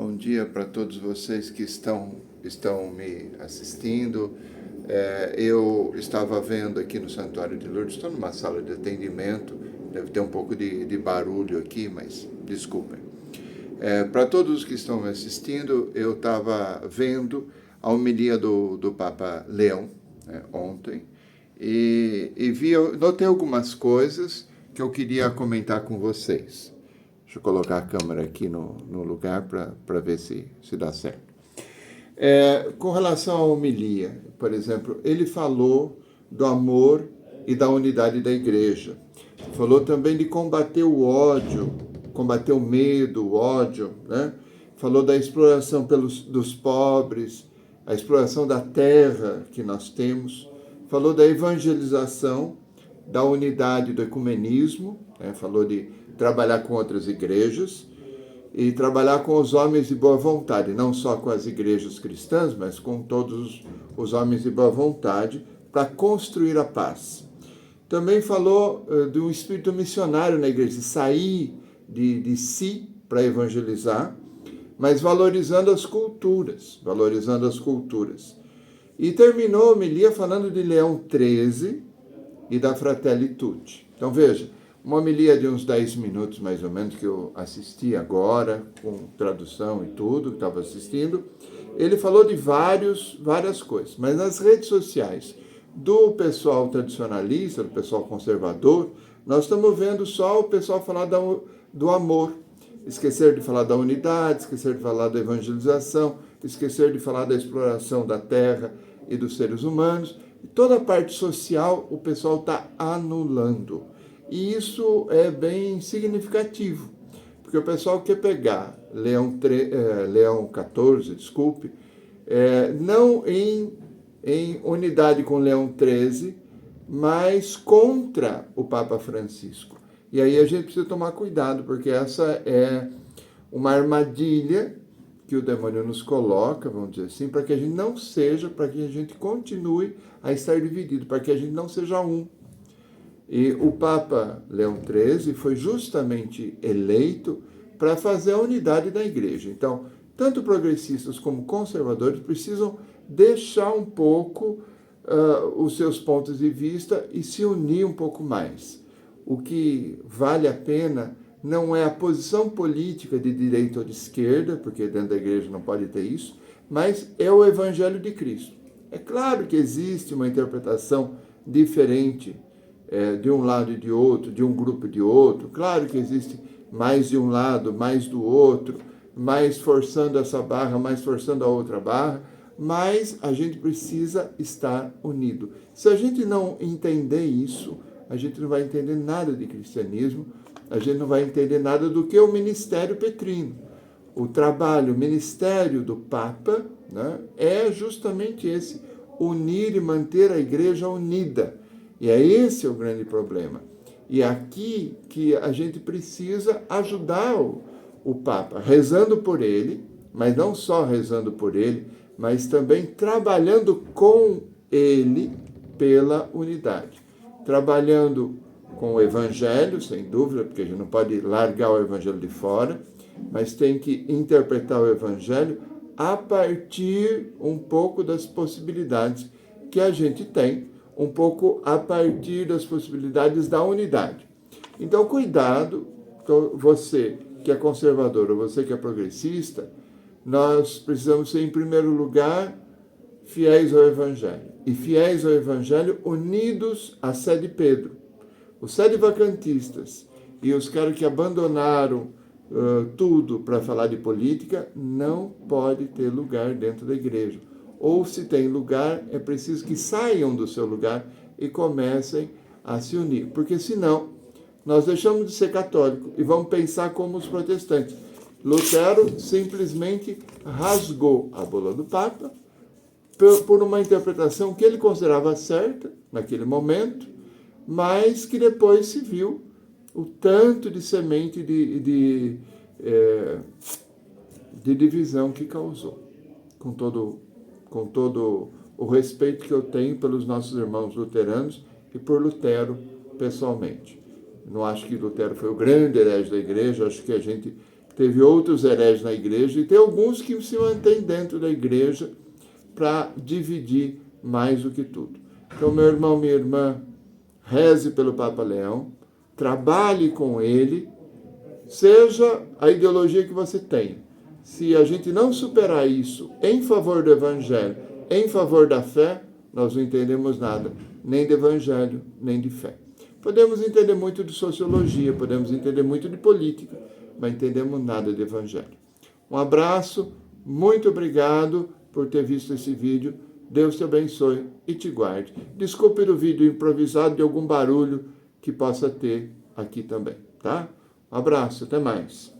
Bom dia para todos vocês que estão me assistindo. Eu estava vendo aqui no Santuário de Lourdes, estou numa sala de atendimento, deve ter um pouco de barulho aqui, mas desculpem. Para todos os que estão me assistindo, eu estava vendo a homilia do Papa Leão ontem e notei algumas coisas que eu queria comentar com vocês. Deixa eu colocar a câmera aqui no lugar para ver se dá certo. Com relação à homilia, por exemplo, ele falou do amor e da unidade da igreja. Falou também de combater o ódio, combater o medo, o ódio, né? Falou da exploração dos pobres, a exploração da terra que nós temos. Falou da evangelização, da unidade do ecumenismo, né? Falou de trabalhar com outras igrejas e trabalhar com os homens de boa vontade, não só com as igrejas cristãs, mas com todos os homens de boa vontade, para construir a paz. Também falou de um espírito missionário na igreja, de sair de si para evangelizar, mas valorizando as culturas. E terminou a homilia falando de Leão XIII e da Fratelli Tutti. Então veja, uma homilia de uns 10 minutos, mais ou menos, que eu assisti agora, com tradução e tudo, que estava assistindo. Ele falou de várias coisas, mas nas redes sociais do pessoal tradicionalista, do pessoal conservador, nós estamos vendo só o pessoal falar do amor, esquecer de falar da unidade, esquecer de falar da evangelização, esquecer de falar da exploração da terra e dos seres humanos. E toda a parte social o pessoal está anulando. E isso é bem significativo, porque o pessoal quer pegar Leão XIV, não em unidade com Leão XIII, mas contra o Papa Francisco. E aí a gente precisa tomar cuidado, porque essa é uma armadilha que o demônio nos coloca, vamos dizer assim, para que a gente continue a estar dividido, para que a gente não seja um. E o Papa Leão XIII foi justamente eleito para fazer a unidade da igreja. Então, tanto progressistas como conservadores precisam deixar um pouco os seus pontos de vista e se unir um pouco mais. O que vale a pena não é a posição política de direita ou de esquerda, porque dentro da igreja não pode ter isso, mas é o Evangelho de Cristo. É claro que existe uma interpretação diferente de um lado e de outro, de um grupo e de outro. Claro que existe mais de um lado, mais do outro, mais forçando essa barra, mais forçando a outra barra, mas a gente precisa estar unido. Se a gente não entender isso, a gente não vai entender nada de cristianismo, a gente não vai entender nada do que é o ministério petrino. O trabalho, o ministério do Papa, né, é justamente esse, unir e manter a igreja unida. E esse o grande problema. E aqui que a gente precisa ajudar o Papa, rezando por ele, mas não só rezando por ele, mas também trabalhando com ele pela unidade. Trabalhando com o Evangelho, sem dúvida, porque a gente não pode largar o Evangelho de fora, mas tem que interpretar o Evangelho a partir um pouco das possibilidades que a gente tem, um pouco a partir das possibilidades da unidade. Então, cuidado, você que é conservador ou você que é progressista, nós precisamos ser, em primeiro lugar, fiéis ao Evangelho. E fiéis ao Evangelho unidos à sé de Pedro. Os sedevacantistas e os caras que abandonaram tudo para falar de política não pode ter lugar dentro da igreja. Ou se tem lugar, é preciso que saiam do seu lugar e comecem a se unir. Porque senão, nós deixamos de ser católico e vamos pensar como os protestantes. Lutero simplesmente rasgou a bula do Papa por uma interpretação que ele considerava certa naquele momento, mas que depois se viu o tanto de semente de divisão que causou, com todo o respeito que eu tenho pelos nossos irmãos luteranos e por Lutero pessoalmente. Não acho que Lutero foi o grande herege da igreja, acho que a gente teve outros hereges na igreja, e tem alguns que se mantêm dentro da igreja para dividir mais do que tudo. Então, meu irmão, minha irmã, reze pelo Papa Leão, trabalhe com ele, seja a ideologia que você tem. Se a gente não superar isso em favor do Evangelho, em favor da fé, nós não entendemos nada, nem de Evangelho, nem de fé. Podemos entender muito de sociologia, podemos entender muito de política, mas entendemos nada de Evangelho. Um abraço, muito obrigado por ter visto esse vídeo. Deus te abençoe e te guarde. Desculpe o vídeo improvisado de algum barulho que possa ter aqui também, tá? Um abraço, até mais.